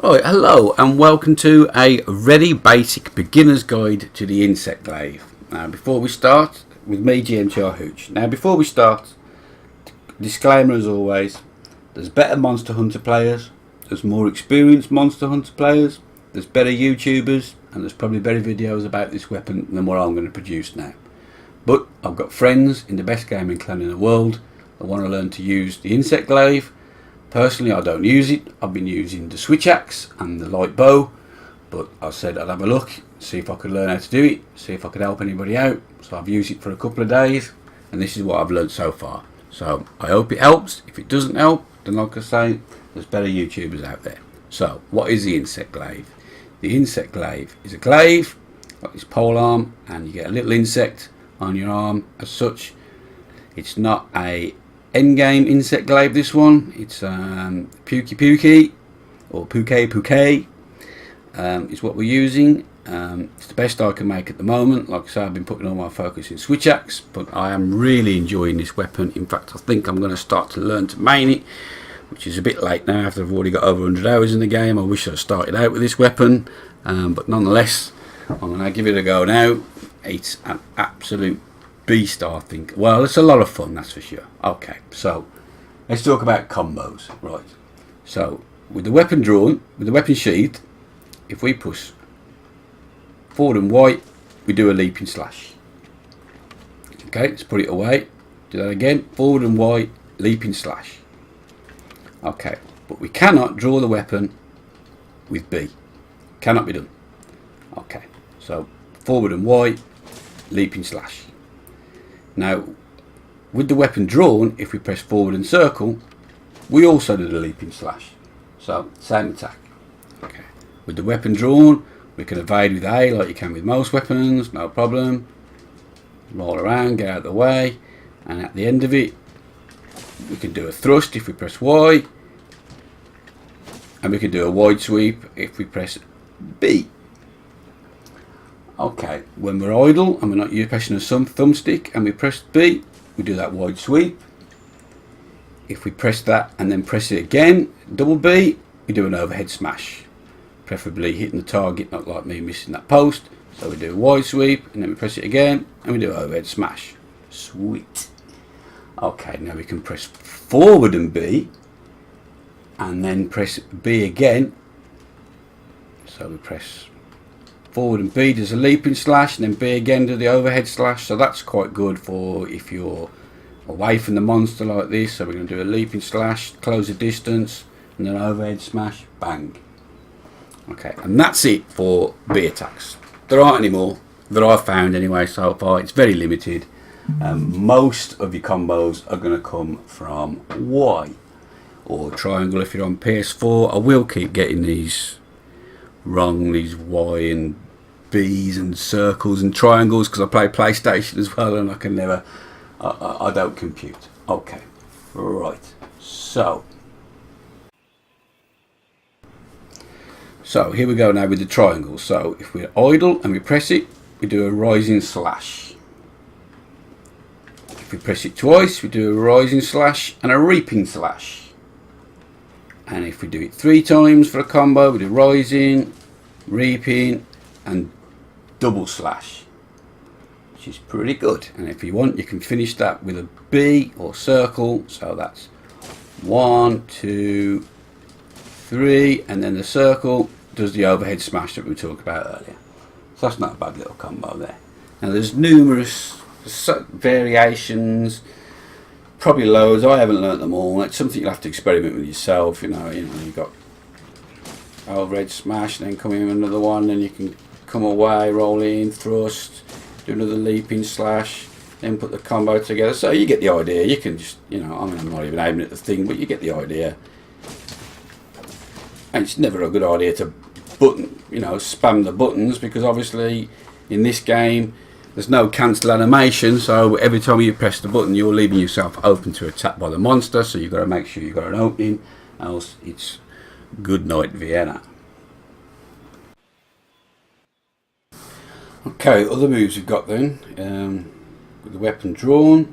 Right, hello and welcome to a very basic beginner's guide to the insect glaive. Now before we start, with me GMTR Hooch. Now before we start, disclaimer as always, there's better Monster Hunter players, there's more experienced Monster Hunter players, there's better YouTubers, and there's probably better videos about this weapon than what I'm going to produce now. But I've got friends in the best gaming clan in the world that want to learn to use the insect glaive. Personally, I don't use it. I've been using the switch axe and the light bow, but I said I'd have a look, see if I could learn how to do it, see if I could help anybody out. So I've used it for a couple of days, and this is what I've learned so far. So I hope it helps. If it doesn't help, then like I say, there's better YouTubers out there. So what is the insect glaive? The insect glaive is a glaive, like this pole arm, and you get a little insect on your arm as such. It's not a endgame insect glaive, this one. It's Pukey or Puke is what we're using. It's the best I can make at the moment. Like I say, I've been putting all my focus in switch axe, but I am really enjoying this weapon. In fact, I think I'm going to start to learn to main it, which is a bit late now after I've already got over 100 hours in the game. I wish I'd started out with this weapon, but nonetheless I'm going to give it a go now. It's an absolute beast, I think. Well, it's a lot of fun, that's for sure. Okay, so let's talk about combos. Right, so with the weapon drawn, with the weapon sheathed, if we push forward and white, we do a leaping slash. Okay, let's put it away. Do that again, forward and white, leaping slash. Okay, but we cannot draw the weapon with B. Cannot be done. Okay, so forward and white, leaping slash. Now, with the weapon drawn, if we press forward and circle, we also do the leaping slash. So, same attack. Okay. With the weapon drawn, we can evade with A like you can with most weapons, no problem. Roll around, get out of the way, and at the end of it, we can do a thrust if we press Y, and we can do a wide sweep if we press B. Okay, when we're idle and we're not pressing a thumbstick and we press B, we do that wide sweep. If we press that and then press it again, double B, we do an overhead smash. Preferably hitting the target, not like me missing that post. So we do a wide sweep and then we press it again and we do an overhead smash. Sweet. Okay, now we can press forward and B and then press B again. So we press forward and B does a leaping slash, and then B again do the overhead slash. So that's quite good for if you're away from the monster like this. So we're going to do a leaping slash, close the distance, and then overhead smash, bang. Okay, and that's it for B attacks. There aren't any more that I've found anyway so far. It's very limited. Most of your combos are going to come from Y or triangle if you're on PS4. I will keep getting these wrong, these Y and B's and circles and triangles, because I play PlayStation as well and I can never, I don't compute. Okay, right, so here we go now with the triangle. So if we're idle and we press it, we do a rising slash. If we press it twice, we do a rising slash and a reaping slash. And if we do it 3 times for a combo, we do rising, reaping, and double slash, which is pretty good. And if you want, you can finish that with a B or circle. So that's 1, 2, 3, and then the circle does the overhead smash that we talked about earlier. So that's not a bad little combo there. Now there's numerous variations. Probably loads. I haven't learnt them all. It's something you'll have to experiment with yourself. You know, you've got overhead smash, then come in with another one, then you can come away, roll in, thrust, do another leaping slash, then put the combo together. So you get the idea. You can just, you know, I mean, I'm not even aiming at the thing, but you get the idea. And it's never a good idea to spam the buttons, because obviously in this game there's no cancel animation, so every time you press the button you're leaving yourself open to attack by the monster, so you've got to make sure you've got an opening, else it's good night Vienna. Okay, other moves we've got then, with the weapon drawn,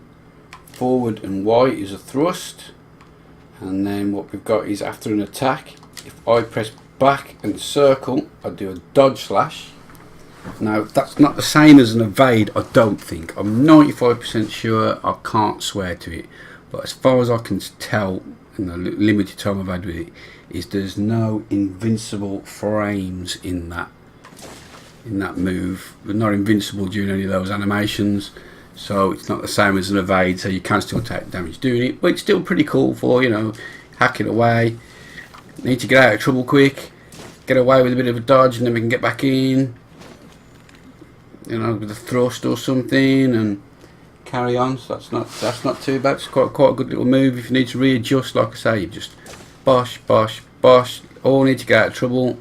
forward and Y is a thrust, and then what we've got is after an attack, if I press back and circle, I do a dodge slash. Now that's not the same as an evade, I don't think. I'm 95% sure, I can't swear to it, but as far as I can tell in the limited time I've had with it, is there's no invincible frames in that move. We're not invincible during any of those animations, so it's not the same as an evade, so you can still take damage doing it, but it's still pretty cool for, you know, hacking away. Need to get out of trouble quick, get away with a bit of a dodge, and then we can get back in, you know, with a thrust or something, and carry on. So that's not too bad. It's quite a good little move. If you need to readjust, like I say, you just bosh, bosh, bosh. Oh, need to get out of trouble.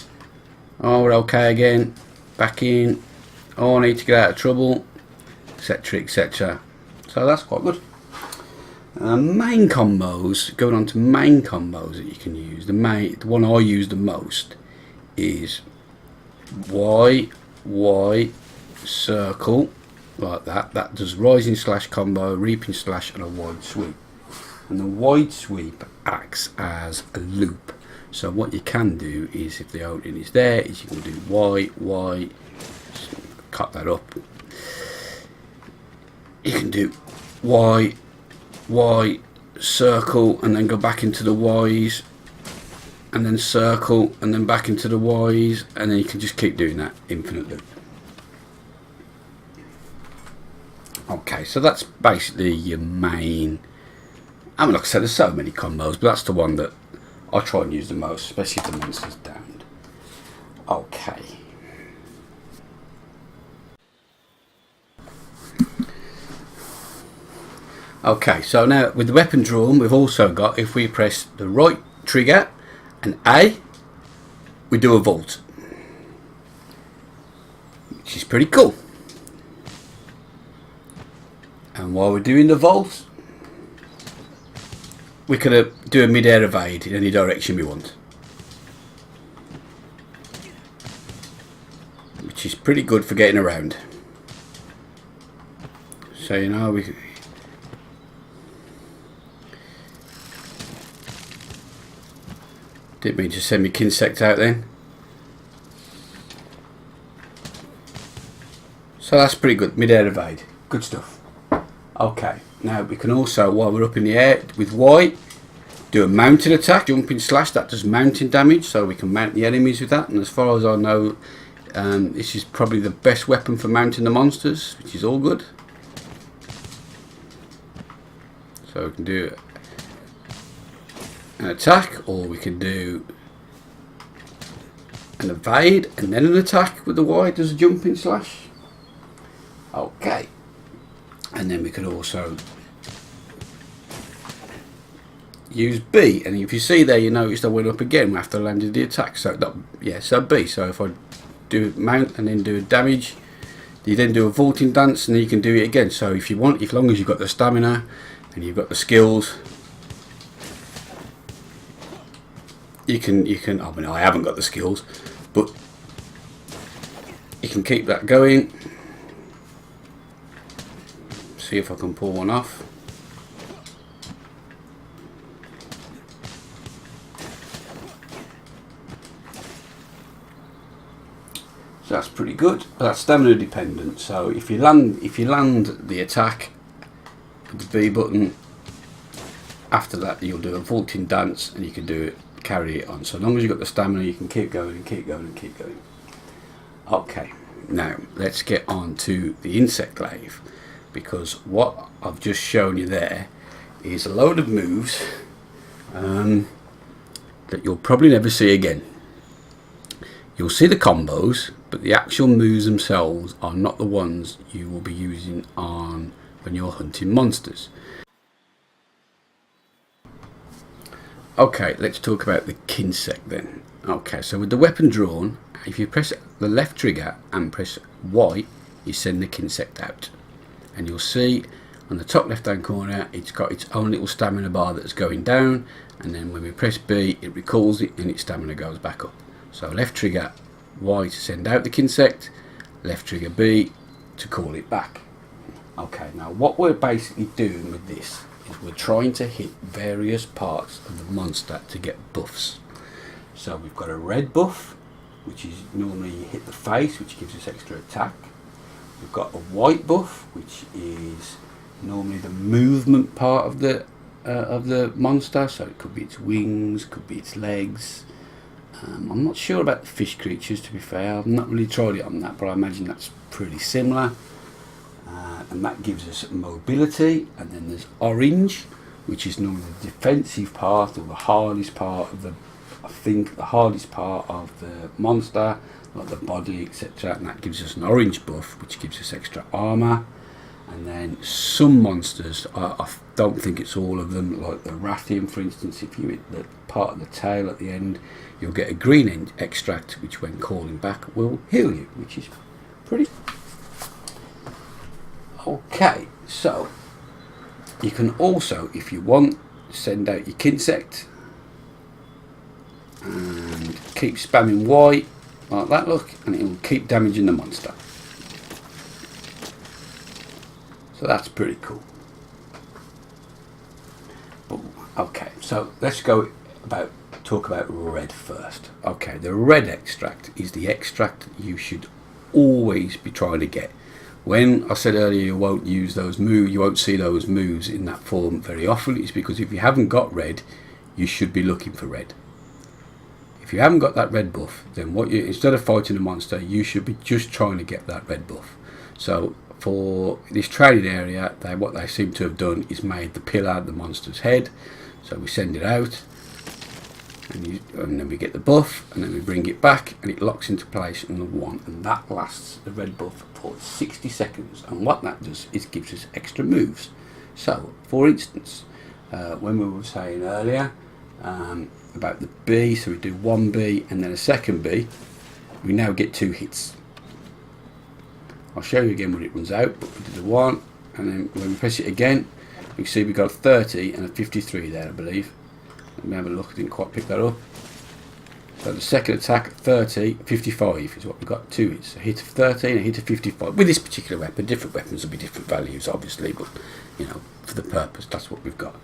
Oh, we're okay again. Back in. Oh, I need to get out of trouble, etc, etc. So that's quite good. Main combos, going on to main combos that you can use. The one I use the most is Y, circle, like that. That does rising slash combo, reaping slash, and a wide sweep. And the wide sweep acts as a loop. So what you can do is, if the opening is there, is you can do Y, cut that up. You can do Y, circle, and then go back into the Y's, and then circle, and then back into the Y's, and then you can just keep doing that infinite loop. Okay, so that's basically your main. I mean, like I said, there's so many combos, but that's the one that I try and use the most, especially if the monster's downed. Okay. Okay, so now with the weapon drawn, we've also got, if we press the right trigger and A, we do a vault, which is pretty cool. And while we're doing the vault, we can do a mid-air evade in any direction we want, which is pretty good for getting around. So, you know, we didn't mean to send me Kinsect out then. So that's pretty good, mid-air evade, good stuff. Okay, now we can also, while we're up in the air with Y, do a mounted attack, jumping slash. That does mounting damage, so we can mount the enemies with that. And as far as I know, this is probably the best weapon for mounting the monsters, which is all good. So we can do an attack, or we can do an evade and then an attack with the Y, does a jumping slash. Okay, and then we can also use B, and if you see there, you noticed I went up again after I landed the attack. So that, yeah, so B. So if I do mount and then do a damage, you then do a vaulting dance, and then you can do it again. So if you want, as long as you've got the stamina and you've got the skills, you can. I mean, I haven't got the skills, but you can keep that going. See if I can pull one off. So that's pretty good. But that's stamina dependent. So if you land the attack with the B button, after that you'll do a vaulting dance, and you can do it, carry it on. So as long as you've got the stamina, you can keep going and keep going and keep going. Okay, now let's get on to the insect glaive, because what I've just shown you there is a load of moves that you'll probably never see again. You'll see the combos, but the actual moves themselves are not the ones you will be using on when you're hunting monsters. Okay, let's talk about the Kinsect then. Okay, so with the weapon drawn, if you press the left trigger and press Y, you send the Kinsect out. And you'll see on the top left hand corner, it's got its own little stamina bar that's going down, and then when we press B, it recalls it and its stamina goes back up. So left trigger Y to send out the Kinsect, left trigger B to call it back. Okay, now what we're basically doing with this is we're trying to hit various parts of the monster to get buffs. So we've got a red buff, which is normally you hit the face, which gives us extra attack. We've got a white buff, which is normally the movement part of the monster. So it could be its wings, could be its legs. I'm not sure about the fish creatures, to be fair. I've not really tried it on that, but I imagine that's pretty similar. And that gives us mobility. And then there's orange, which is normally the defensive part, or the hardest part of the monster, like the body, etc. And that gives us an orange buff, which gives us extra armor. And then some monsters, I don't think it's all of them, like the Rathian, for instance. If you hit the part of the tail at the end, you'll get a green extract, which when calling back will heal you, which is pretty. Okay, so you can also, if you want, send out your Kinsect and keep spamming Y like that, look, and it will keep damaging the monster. So that's pretty cool. But, okay, so let's talk about red first. Okay, the red extract is the extract you should always be trying to get. When I said earlier you won't use those moves, you won't see those moves in that form very often, it's because if you haven't got red, you should be looking for red. If you haven't got that red buff, then instead of fighting a monster, you should be just trying to get that red buff. So for this training area, what they seem to have done is made the pillar the monster's head. So we send it out, and then we get the buff, and then we bring it back, and it locks into place on the 1, and that lasts the red buff for 60 seconds. And what that does is gives us extra moves. So, for instance, when we were saying earlier about the B, so we do 1 B and then a second B, we now get 2 hits. I'll show you again when it runs out, but we did the 1, and then when we press it again, we can see we got a 30 and a 53 there, I believe. Let me have a look, I didn't quite pick that up. So the second attack, 30, 55 is what we've got, 2 hits. A hit of 30 and a hit of 55. With this particular weapon, different weapons will be different values, obviously, but, you know, for the purpose, that's what we've got.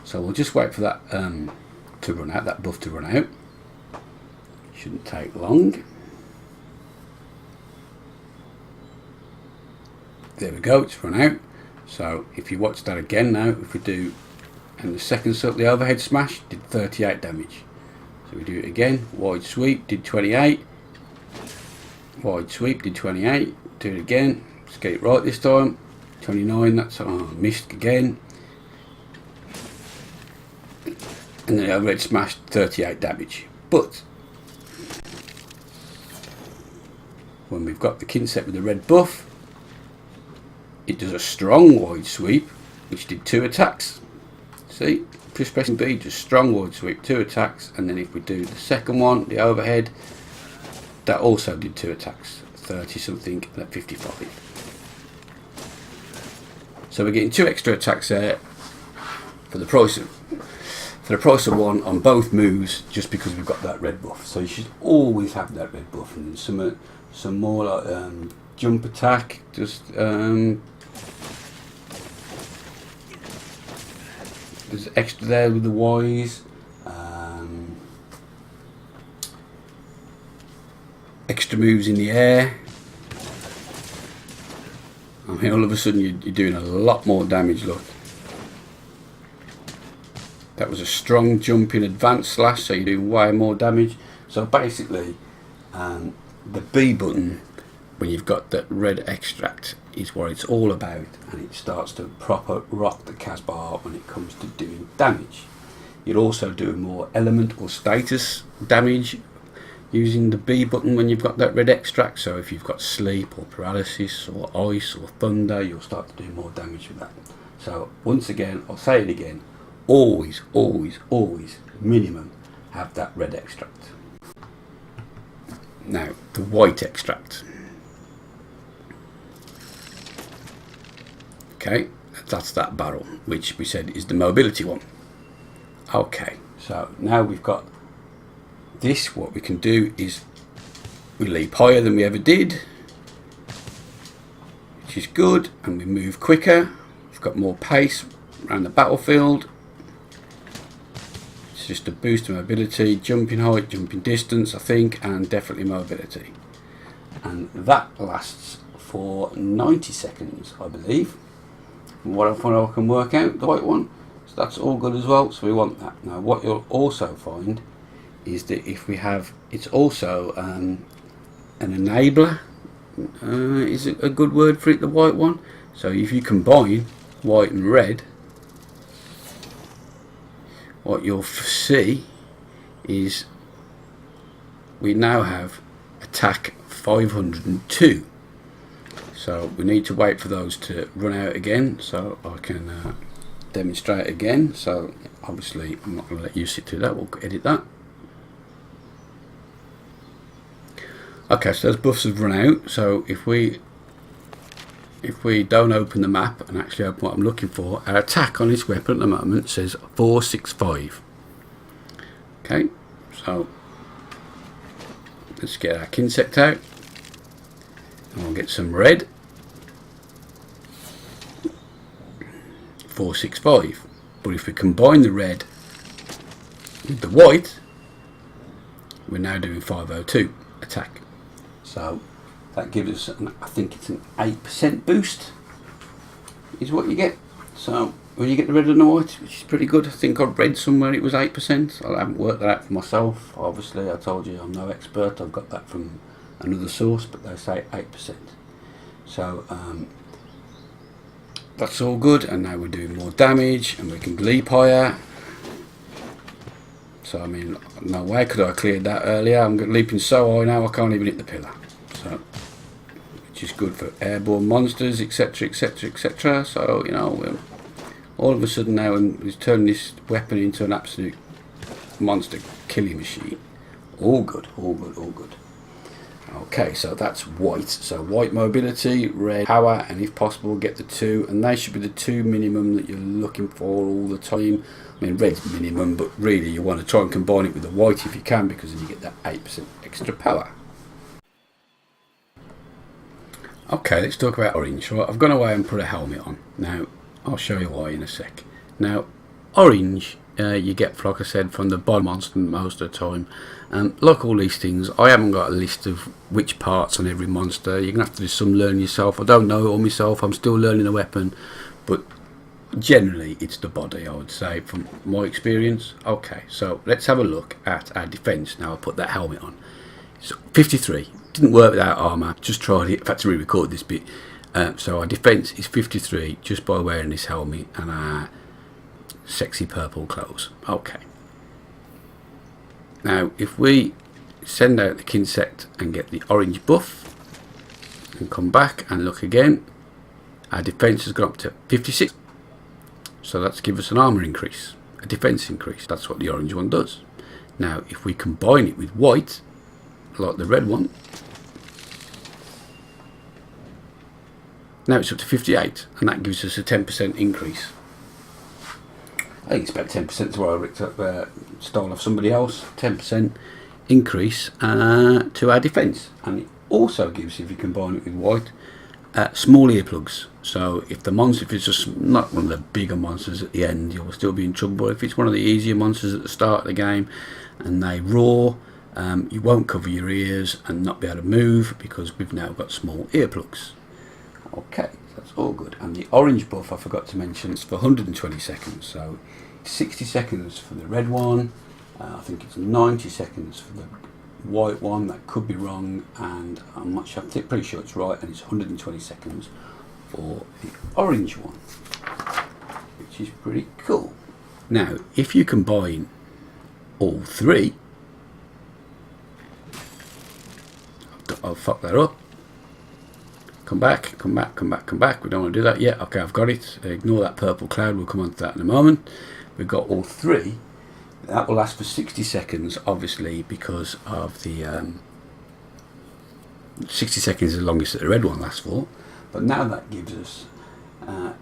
So we'll just wait for that to run out, that buff to run out. Shouldn't take long. There we go, it's run out. So if you watch that again now, if we do, and the second sort, the overhead smash did 38 damage. So we do it again, wide sweep did 28, wide sweep did 28, do it again, let's get it right this time, 29, that's missed again, and then the overhead smash 38 damage. But when we've got the Kinsect with the red buff, it does a strong wide sweep, which did 2 attacks. See, just pressing B, just strong wide sweep, 2 attacks, and then if we do the second one, the overhead, that also did 2 attacks, 30 something and at 55. So we're getting 2 extra attacks there for the price of 1 on both moves, just because we've got that red buff. So you should always have that red buff, and then some more like jump attack, just there's extra there with the Ys, extra moves in the air. I mean, all of a sudden you're doing a lot more damage, look. That was a strong jump in advanced slash, so you're doing way more damage. So basically, the B button, when you've got that red extract, is what it's all about, and it starts to proper rock the Casbah when it comes to doing damage. You'll also do more element or status damage using the B button when you've got that red extract. So if you've got sleep or paralysis or ice or thunder, you'll start to do more damage with that. So once again, I'll say it again, always, always, always minimum have that red extract. Now the white extract. Okay, that's that barrel, which we said is the mobility one. Okay, so now we've got this. What we can do is we leap higher than we ever did, which is good, and we move quicker. We've got more pace around the battlefield. It's just a boost of mobility, jumping height, jumping distance, I think, and definitely mobility. And that lasts for 90 seconds, I believe. From what I can work out, the white one. So that's all good as well, so we want that. Now what you'll also find is that if we have, it's also an enabler, is it a good word for it, the white one? So if you combine white and red, what you'll see is we now have attack 502. So we need to wait for those to run out again, so I can demonstrate again. So obviously I'm not going to let you sit through that, we'll edit that. Okay, so those buffs have run out. So if we don't open the map and actually open what I'm looking for, our attack on this weapon at the moment says 465. Okay, so let's get our insect out and we'll get some red. 465. But if we combine the red with the white, we're now doing 502 attack. So that gives us, I think it's an 8% boost is what you get. So when you get the red and the white, which is pretty good. I think I've read somewhere it was 8%. I haven't worked that out for myself. Obviously, I told you I'm no expert. I've got that from another source, but they say 8%. So that's all good. And now we're doing more damage, and we can leap higher. So I mean, no way could I have cleared that earlier. I'm leaping so high now I can't even hit the pillar. So, which is good for airborne monsters, etc, etc, etc. So, you know, all of a sudden now he's turning this weapon into an absolute monster killing machine. All good, all good, all good. Okay, so that's white. So white mobility, red power, and if possible get the 2, and they should be the 2 minimum that you're looking for all the time. I mean, red's minimum, but really you want to try and combine it with the white if you can, because then you get that 8% extra power. Okay, let's talk about orange. Right, I've gone away and put a helmet on. Now, I'll show you why in a sec. Now, orange you get, like I said, from the bottom monster most of the time. Like all these things, I haven't got a list of which parts on every monster. You're going to have to do some learning yourself. I don't know it all myself. I'm still learning the weapon. But generally, it's the body, I would say, from my experience. Okay, so let's have a look at our defense. Now, I'll put that helmet on. So, 53. Didn't work without armour. Just tried it. In fact, to re-record this bit. So our defense is 53 just by wearing this helmet and our sexy purple clothes. Okay. Now, if we send out the insect and get the orange buff and come back and look again, our defense has gone up to 56. So that's give us an armour increase, a defense increase. That's what the orange one does. Now, if we combine it with white, like the red one, now it's up to 58, and that gives us a 10% increase. I think it's about 10% to what I ripped up, stole off somebody else. 10% increase to our defence, and it also gives, if you combine it with white, small earplugs. So if the monster, if it's just not one of the bigger monsters at the end, you'll still be in trouble. But if it's one of the easier monsters at the start of the game and they roar, you won't cover your ears and not be able to move because we've now got small earplugs. Okay, that's all good. And the orange buff, I forgot to mention, it's for 120 seconds. So 60 seconds for the red one. I think it's 90 seconds for the white one. That could be wrong, and I'm not sure. I'm pretty sure it's right, and it's 120 seconds for the orange one, which is pretty cool. Now, if you combine all three, I'll fuck that up. Come back, come back, come back, come back. We don't want to do that yet. Okay, I've got it. Ignore that purple cloud. We'll come on to that in a moment. We've got all three. That will last for 60 seconds, obviously, because of the 60 seconds is the longest that the red one lasts for. But now that gives us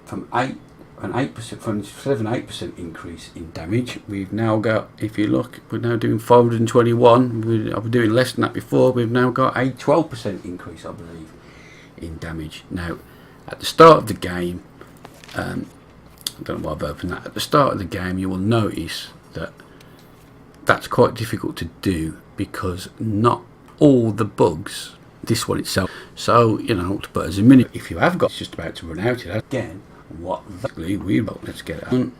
from 8% instead of an 8% increase in damage, we've now got, if you look, we're now doing 421. I was doing less than that before. We've now got a 12% increase, I believe, in damage. Now, at the start of the game, I don't know why I've opened that. At the start of the game, you will notice that that's quite difficult to do because not all the bugs this one itself. So, you know, but as a minute, if you have got, it's just about to run out again. What exactly we wrote? Let's get it on.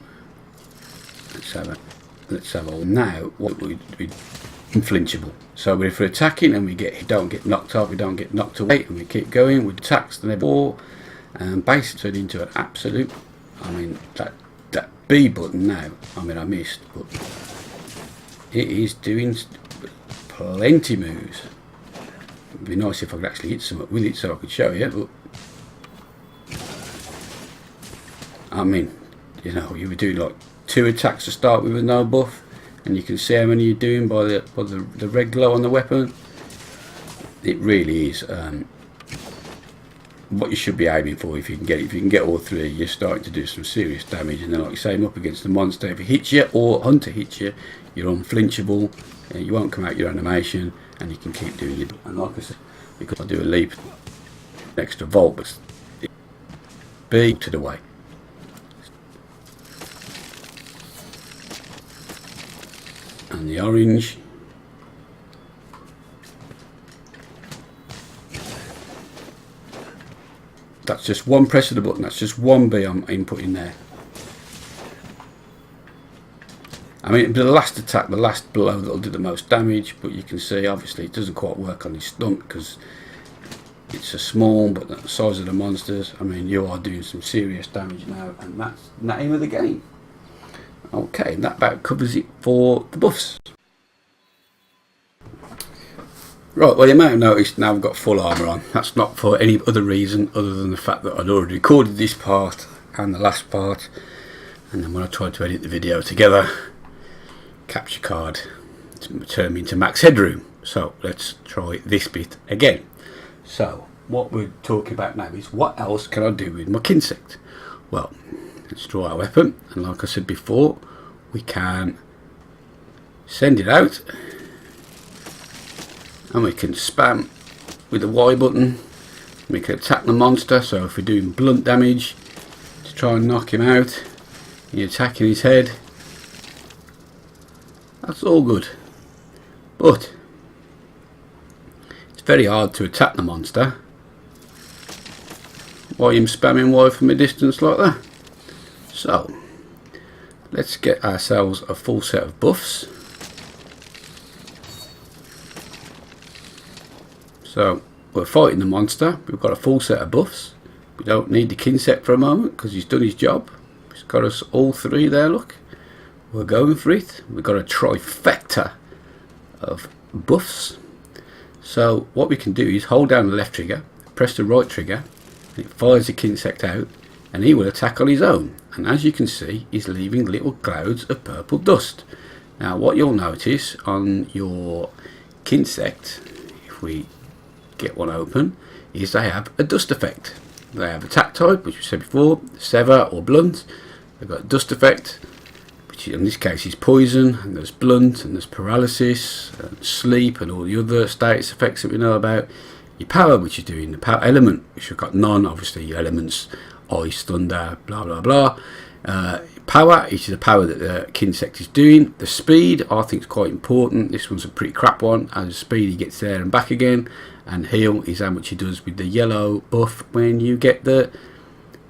Let's have all now. What we unflinchable. So if we're attacking and we don't get knocked off, we don't get knocked away, and we keep going with attacks the never and basically turned into an absolute. I mean that B button now. I mean I missed, but it is doing plenty moves. It'd be nice if I could actually hit something with it so I could show you, but I mean, you know, you were doing like 2 attacks to start with no buff, and you can see how many you're doing by the red glow on the weapon. It really is what you should be aiming for. If you can get it, if you can get all 3, you're starting to do some serious damage. And then, like you say, up against the monster, if it hits you or hunter hits you, you're unflinchable. You won't come out your animation, and you can keep doing it. And like I said, because I do a leap, extra volt, but B to the way. And the orange, that's just one press of the button, that's just one B I'm inputting there. I mean, the last attack, the last blow that'll do the most damage, but you can see obviously it doesn't quite work on his stump because it's a small, but the size of the monsters, I mean, you are doing some serious damage now, and that's the aim of the game. Okay, and that about covers it for the buffs. Right, well, you may have noticed now I've got full armour on. That's not for any other reason other than the fact that I'd already recorded this part and the last part, and then when I tried to edit the video together, capture card turned me into max headroom. So let's try this bit again. So what we're talking about now is what else can I do with my Kinsect? Well, let's draw our weapon, and like I said before, we can send it out, and we can spam with the Y button. We can attack the monster, so if we're doing blunt damage to try and knock him out, you're attacking his head, that's all good. But it's very hard to attack the monster while I'm spamming Y from a distance like that. So let's get ourselves a full set of buffs. So we're fighting the monster, we've got a full set of buffs. We don't need the Kinsect for a moment because he's done his job. He's got us all 3 there, look. We're going for it. We've got a trifecta of buffs. So what we can do is hold down the left trigger, press the right trigger, and it fires the Kinsect out, and he will attack on his own. And as you can see, he's leaving little clouds of purple dust. Now what you'll notice on your Kinsect, if we get one open, is they have a dust effect. They have attack type, which we said before, sever or blunt. They've got a dust effect, which in this case is poison, and there's blunt, and there's paralysis, and sleep, and all the other status effects that we know about. Your power, which is doing the power element, which we've got none, obviously your elements, ice, thunder, blah blah blah. Power, which is the power that the Kinsect is doing. The speed, I think, is quite important. This one's a pretty crap one. As speed, he gets there and back again. And heal is how much he does with the yellow buff when you get the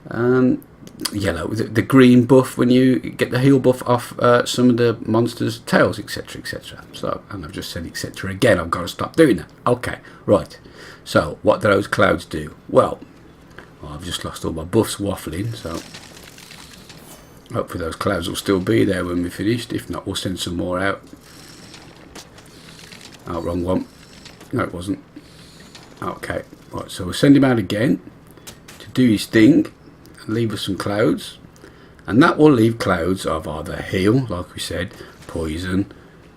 the green buff when you get the heal buff off some of the monsters' tails, etc, etc. So, and I've just said etc again, I've got to stop doing that. Okay, right. So what do those clouds do? Well, I've just lost all my buffs waffling, so hopefully those clouds will still be there when we're finished. If not, we'll send some more out. Oh, wrong one. No, it wasn't. Okay, right, so we'll send him out again to do his thing and leave us some clouds, and that will leave clouds of either heal, like we said, poison,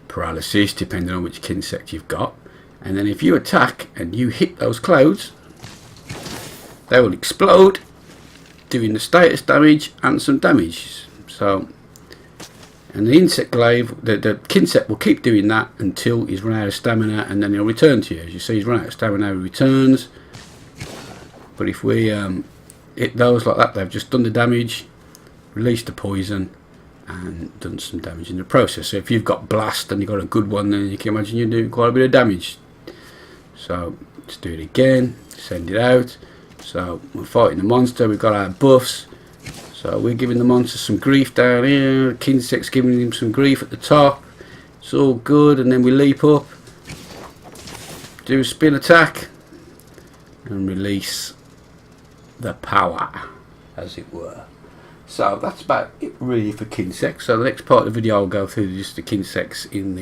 paralysis, depending on which Kinsect you've got. And then if you attack and you hit those clouds, they will explode, doing the status damage and some damage. So, and the insect glaive, the Kinsect will keep doing that until he's run out of stamina, and then he'll return to you. As you see, he's run out of stamina, he returns. But if we hit those like that, they've just done the damage, release the poison, and done some damage in the process. So if you've got blast and you've got a good one, then you can imagine you're doing quite a bit of damage. So let's do it again, send it out. So we're fighting the monster, we've got our buffs, so we're giving the monster some grief down here. Kinsect's giving him some grief at the top. It's all good, and then we leap up, do a spin attack, and release the power, as it were. So that's about it really for Kinsect. So the next part of the video I'll go through just the Kinsects in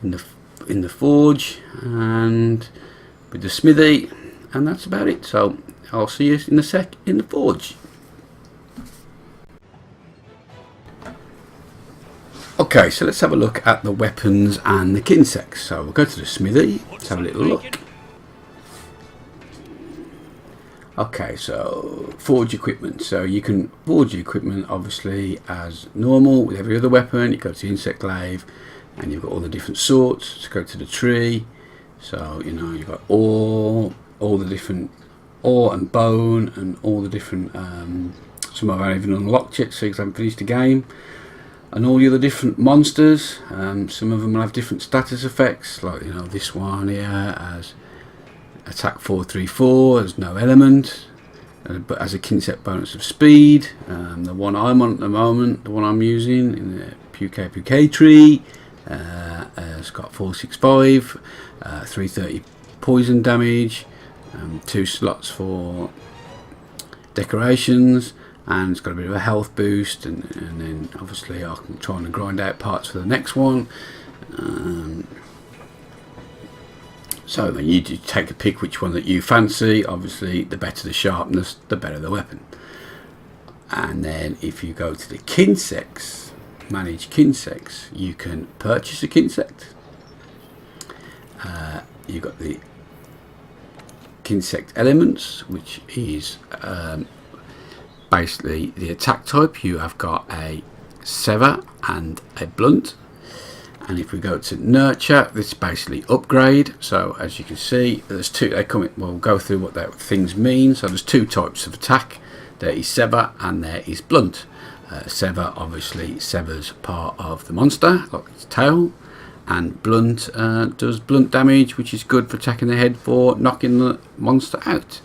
the forge and with the smithy, and that's about it. So I'll see you in a sec in the forge. Okay, so let's have a look at the weapons and the Kinsects. So we'll go to the smithy, let's have a little look. Okay, so forge equipment. So you can forge your equipment obviously as normal with every other weapon. You go to the insect glaive and you've got all the different sorts. So go to the tree. So you know you've got all the different ore and bone and all the different. Some of them haven't even unlocked yet, so you haven't finished the game. And all the other different monsters. Some of them will have different status effects, like you know this one here has attack 434, has no element, but has a Kinsect bonus of speed. The one I'm on at the moment, the one I'm using in the Puke tree, has got 465, 330 poison damage, 2 slots for decorations, and it's got a bit of a health boost, and then obviously I'm trying to grind out parts for the next one. So when you take a pick which one that you fancy, obviously the better the sharpness, the better the weapon. And then if you go to the Kinsects, manage Kinsects, you can purchase a Kinsect. You've got the Kinsect elements, which is basically the attack type. You have got a sever and a blunt. And if we go to nurture, this is basically upgrade. So as you can see, there's two. They come in. We'll go through what that things mean. So there's 2 types of attack. There is sever and there is blunt. Sever obviously severs part of the monster, like its tail, and blunt does blunt damage, which is good for attacking the head for knocking the monster out.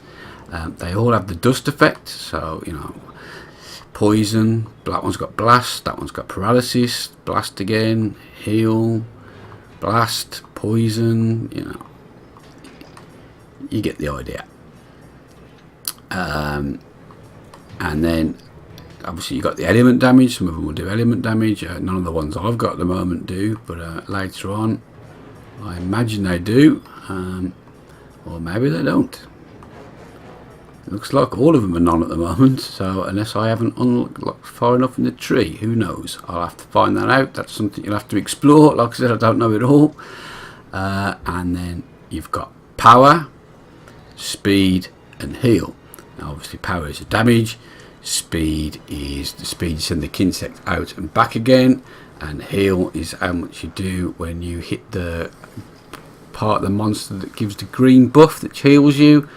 They all have the dust effect. So you know. Poison, that one's got blast, that one's got paralysis, blast again, heal, blast, poison, you know, you get the idea. And then obviously you got the element damage. Some of them will do element damage. None of the ones I've got at the moment do, but later on I imagine they do, or maybe they don't. Looks like all of them are none at the moment, so unless I haven't unlocked far enough in the tree, who knows? I'll have to find that out. That's something you'll have to explore. Like I said, I don't know it all. And then you've got power, speed and heal. Now obviously power is a damage, speed is the speed you send the Kinsect out and back again, and heal is how much you do when you hit the part of the monster that gives the green buff that heals you.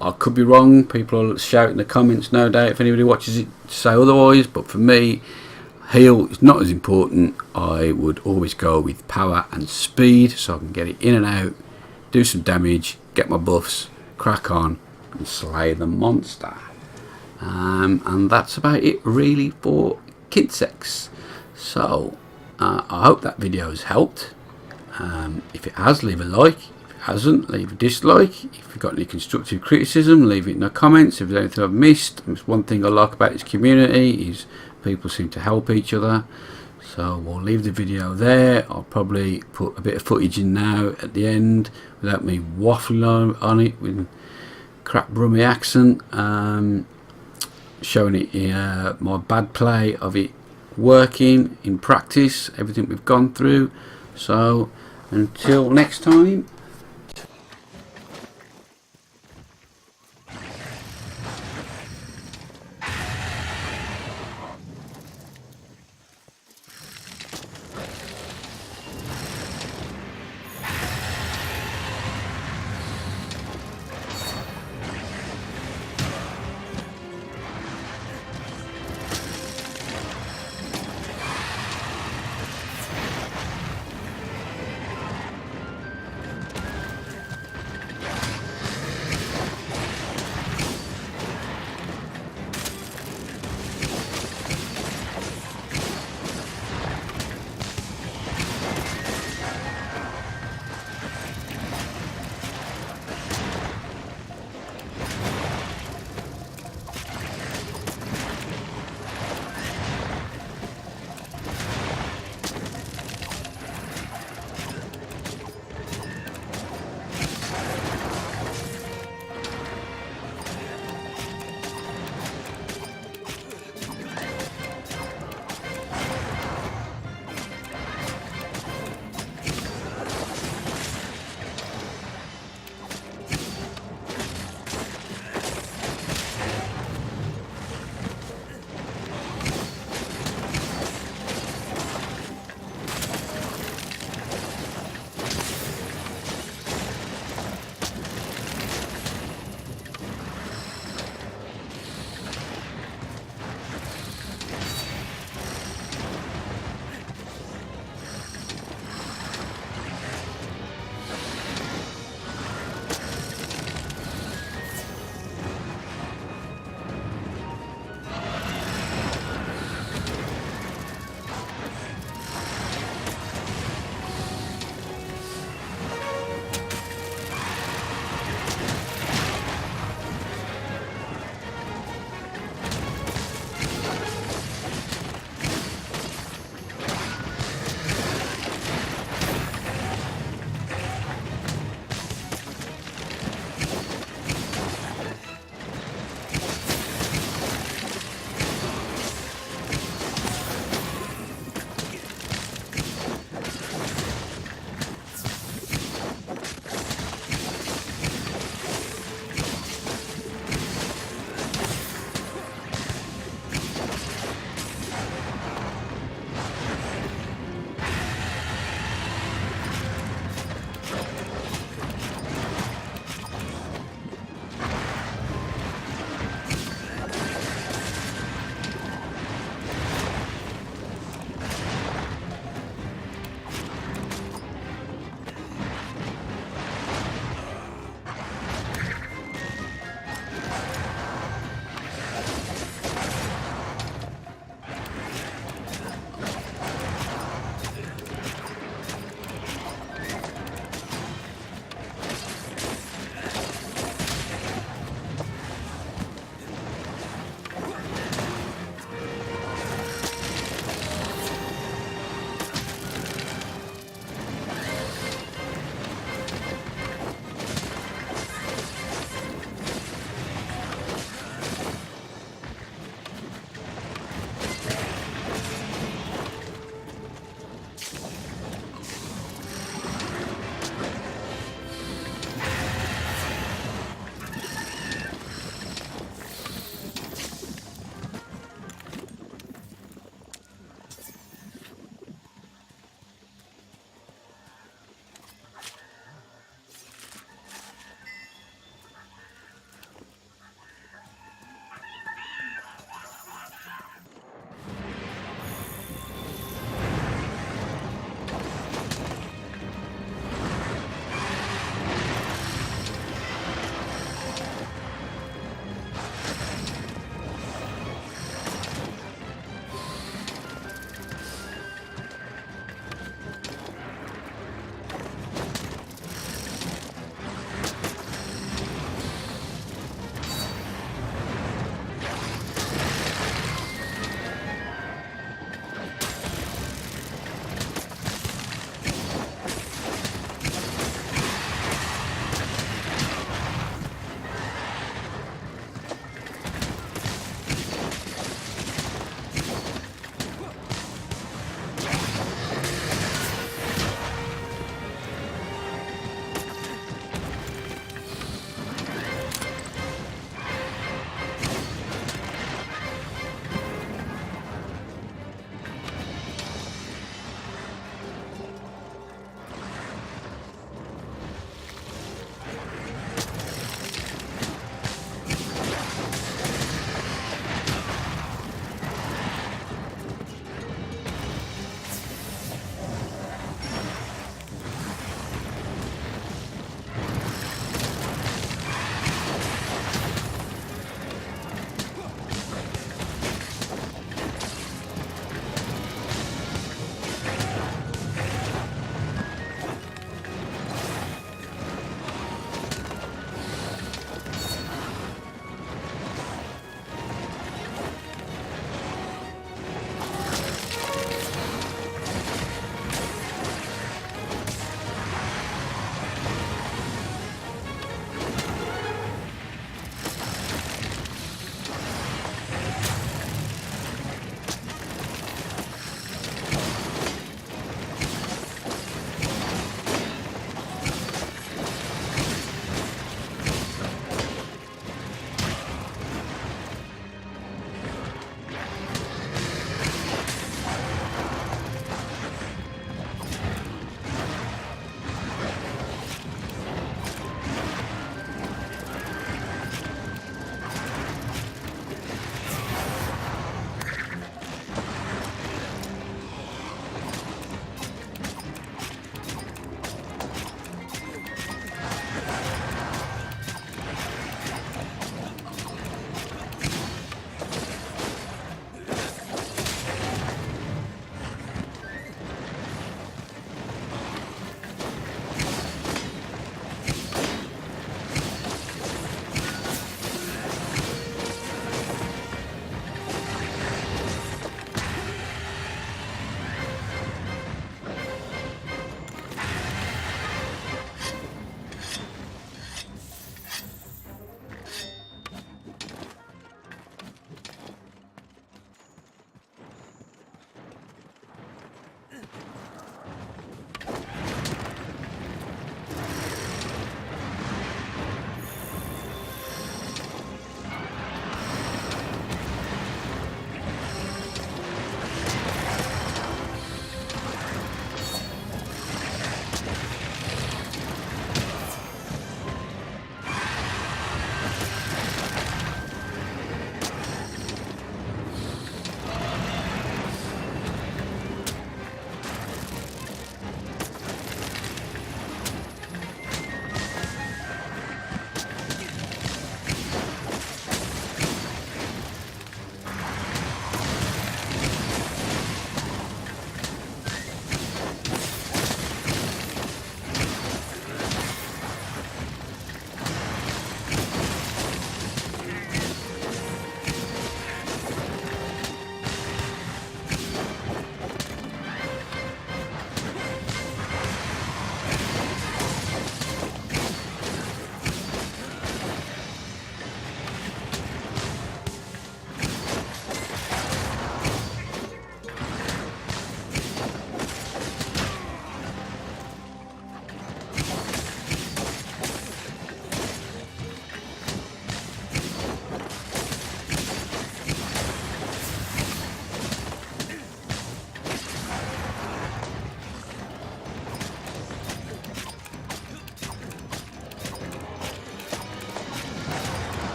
I could be wrong, people will shout in the comments no doubt if anybody watches it to say otherwise, but for me heal is not as important. I would always go with power and speed so I can get it in and out, do some damage, get my buffs, crack on and slay the monster. And that's about it really for Kinsects. So I hope that video has helped. If it has, leave a like. Hasn't, leave a dislike. If you've got any constructive criticism, leave it in the comments. If there's anything I've missed, it's one thing I like about this community is people seem to help each other. So we'll leave the video there. I'll probably put a bit of footage in now at the end without me waffling on it with crap Brummy accent, showing it my bad play of it working in practice, everything we've gone through. So until next time,